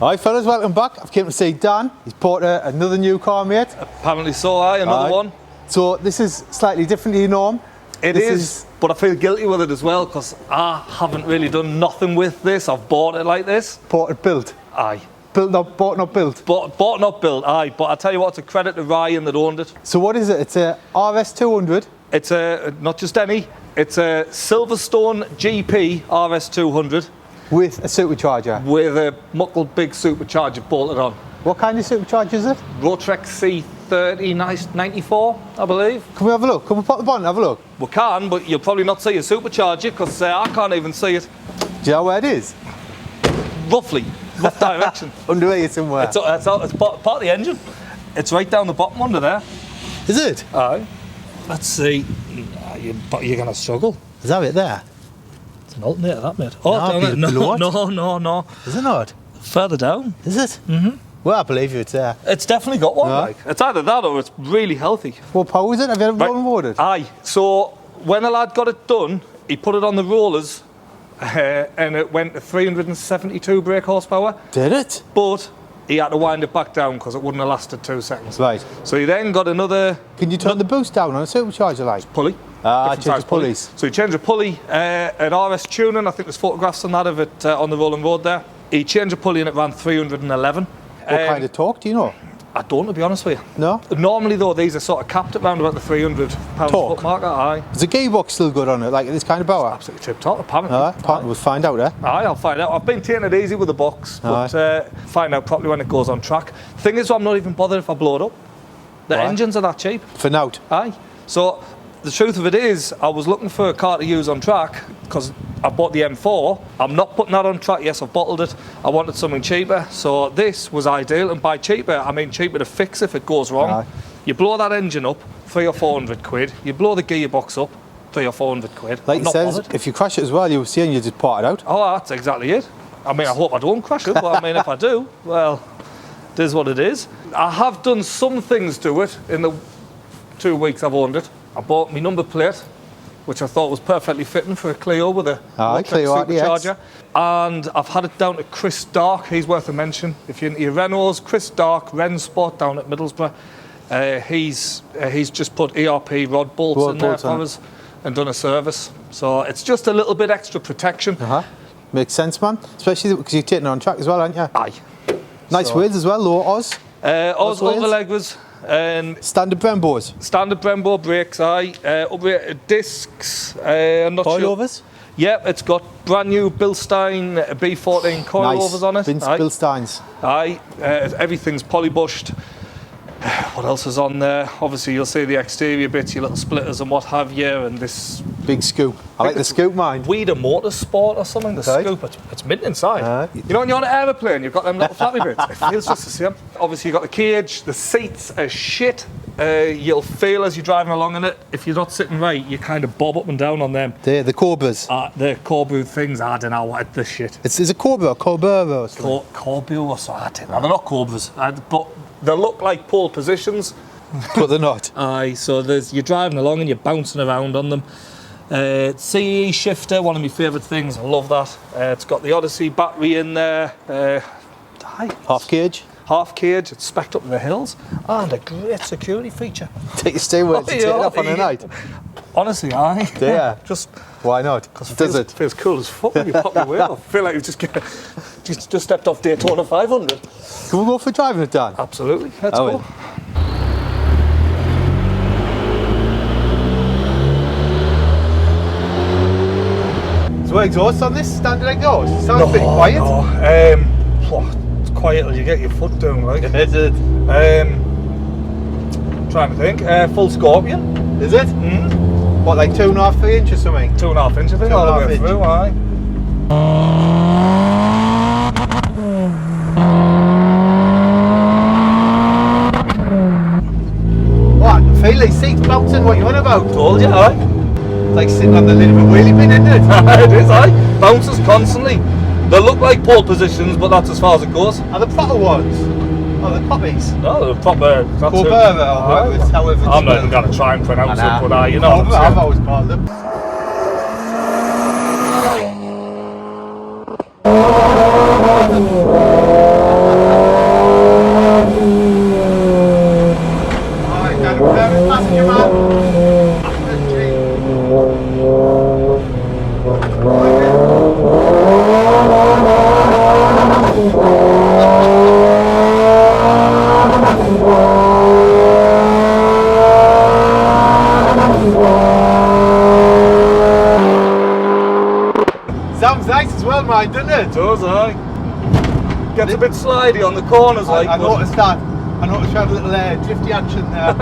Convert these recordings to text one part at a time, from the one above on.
Alright fellas, welcome back. I've came to see Dan. He's bought another new car, mate. Apparently so, another one. So this is slightly different to your norm. It is, but I feel guilty with it as well because I haven't really done nothing with this. I've bought it like this. Bought it built? Aye. Bought not built? Bought not built, aye. But I tell you what, it's a credit to Ryan that owned it. So what is it? It's a RS200? It's a, not just any, it's a Silverstone GP RS200. With a supercharger? With a muckle big supercharger bolted on. What kind of supercharger is it? Rotrex C30 94, I believe. Can we have a look? Can we pop the bonnet and have a look? We can, but you'll probably not see a supercharger because I can't even see it. Do you know where it is? Roughly, rough direction. Under here somewhere? It's part of the engine. It's right down the bottom under there. Is it? Aye. Let's see. You're going to struggle. Is that it there? It's an alternator, that, mate. Oh, no. Is it not? Further down. Is it? Mm-hmm. Well, I believe you, it's there. It's definitely got one, like. It's either that or it's really healthy. What power is it? Have you ever rolled boarded? Aye. So, when a lad got it done, he put it on the rollers and it went to 372 brake horsepower. Did it? But he had to wind it back down because it wouldn't have lasted 2 seconds. Right. So he then got another... Can you turn the boost down on a supercharger like? Pulley. Change the pulleys. So he changed the pulley at RS tuning. I think there's photographs on that of it on the rolling road there. He changed the pulley and it ran 311. What kind of torque do you know? I don't, to be honest with you. No? Normally though, these are sort of capped at around about the 300 pound foot marker. Aye. Is the gearbox still good on it, like this kind of power? Absolutely tip top, apparently. Apparently we'll find out, eh? Aye, I'll find out. I've been taking it easy with the box, but find out properly when it goes on track. Thing is, I'm not even bothered if I blow it up. The engines are that cheap. For now? Aye. So the truth of it is, I was looking for a car to use on track because I bought the M4. I'm not putting that on track. Yes, I've bottled it. I wanted something cheaper, so this was ideal. And by cheaper, I mean cheaper to fix if it goes wrong. You blow that engine up, 300 or 400 quid. You blow the gearbox up, 300 or 400 quid. Like you said, if you crash it as well, you'll see and you just part it out. Oh, that's exactly it. I mean, I hope I don't crash it, but I mean, if I do, well, it is what it is. I have done some things to it in the 2 weeks I've owned it. I bought my number plate, which I thought was perfectly fitting for a Clio with a Clio supercharger. And I've had it down to Chris Dark. He's worth a mention. If you're into your Renaults, Chris Dark, Rensport down at Middlesbrough. He's just put ERP rod bolts in there for us and done a service. So it's just a little bit extra protection. Makes sense, man. Especially because you're taking it on track as well, aren't you? Aye. Nice wheels as well, low Oz. Oz overleggers. Standard Brembos? Standard Brembo brakes, aye. Uprated discs, I'm not sure. Coilovers? Yep, it's got brand new Bilstein B14 coilovers on it. Bilsteins. Aye, everything's polybushed. What else is on there? Obviously you'll see the exterior bits, your little splitters and what have you, and this... Big scoop. I like the scoop, mind. Weeder Motorsport or something, the scoop. It's mint inside. You know when you're on an aeroplane, you've got them little flappy bits. It feels just the same. Obviously you've got the cage, the seats are shit. You'll feel as you're driving along in it, if you're not sitting right, you kind of bob up and down on them. The Cobras? The Corbu things, I don't know what this shit. Is it Cobra or Corbu or something? Corbu or something, I don't know. They're not Cobras, but they look like pole positions. But they're not. Aye, so you're driving along and you're bouncing around on them. CE shifter, one of my favourite things, I love that. It's got the Odyssey battery in there. Half cage? Half cage, it's specced up in the hills, and a great security feature. Take your steering take it off on a night. Honestly, aye. Yeah. Just why not? Does it? Feels cool as fuck when you pop your wheel off. I feel like you just stepped off Daytona 500. Can we go for driving it, Dan? Absolutely. Let's go. Is there exhaust on this? Standard exhaust? It sounds a bit quiet. No. It's quiet till you get your foot down, like. Is it? Trying to think. Full Scorpion. Is it? What, like 2.5, 3 inches or something? 2.5 inch, I think, all the way through, aye. What? feel these seats bouncing. What you on about? Told you, aye. It's like sitting on the lid of a wheelie bin, isn't it? It is, aye. Bounces constantly. They look like pole positions, but that's as far as it goes. Are the proper ones? Oh, the copies? No, the proper. However it's I'm not even going to try and pronounce it, but you know what I'm I've saying. always called them. Alright, got a private passenger, man. Sounds nice as well, mate, doesn't it? It does, aye. Gets a bit slidey on the corners, like. I noticed that. I noticed you had a little drifty action there.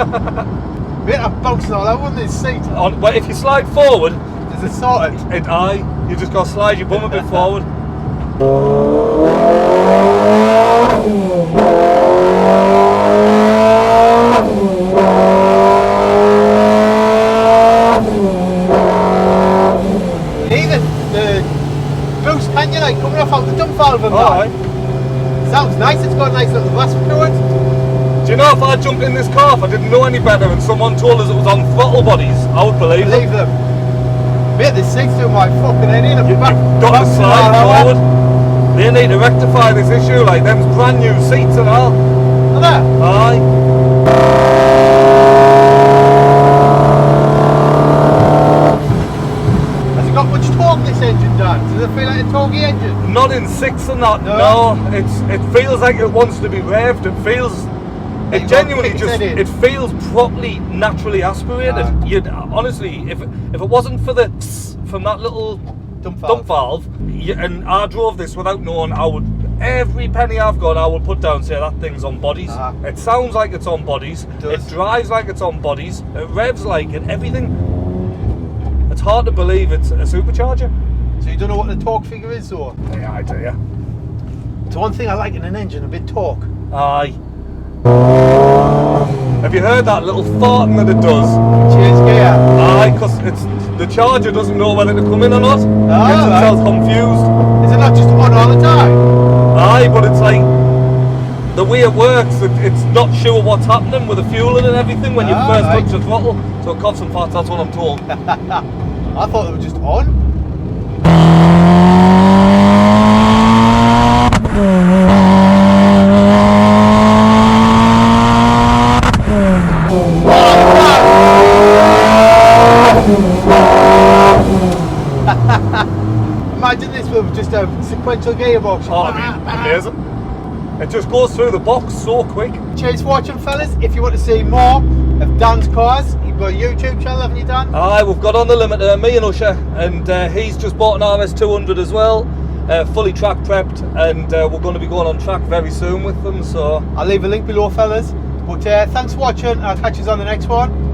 Mate, I'm bouncing all over on this seat. But if you slide forward, Is it sorted? you just got to slide your bum a bit forward. Even the boost can you like coming off out the dump valve and Aye. that. Sounds nice, it's got a nice little blast through it. Do you know if I jumped in this car, if I didn't know any better and someone told us it was on throttle bodies, I would believe Believe them. Mate, this seat's doing my fucking head in. You've got to slide forward. They need to rectify this issue, like them's brand new seats and all. Are there? Aye. Has it got much torque, this engine, Dan? Does it feel like a torquey engine? Not in six and that, No. no. It feels like it wants to be revved. It feels, Like it genuinely it's just, head in. it feels properly naturally aspirated. You'd honestly, if it wasn't for the from that little Dump dump valve, and I drove this without knowing, every penny I've got, I would put down and say that thing's on bodies. It sounds like it's on bodies. It drives like it's on bodies. It revs like it. Everything. It's hard to believe it's a supercharger. So you don't know what the torque figure is, though? Yeah, I do, yeah. So one thing I like in an engine, a bit torque. Aye. Have you heard that little farting that it does? Change gear. Aye, because the charger doesn't know whether to come in or not. Gets right. itself confused. Is it not just on all the time? Aye, but it's like the way it works, it's not sure what's happening with the fueling and everything when you first right. touch the throttle. So it coughs and farts, that's what I'm told. I thought they were just on. Imagine this with just a sequential gearbox. Oh, amazing. It just goes through the box so quick. Cheers for watching, fellas. If you want to see more of Dan's cars, you've got a YouTube channel, haven't you, Dan? Aye, we've got on the limiter, me and Usher, and he's just bought an RS200 as well, fully track prepped, and we're going to be going on track very soon with them, so... I'll leave a link below, fellas. But thanks for watching, I'll catch you on the next one.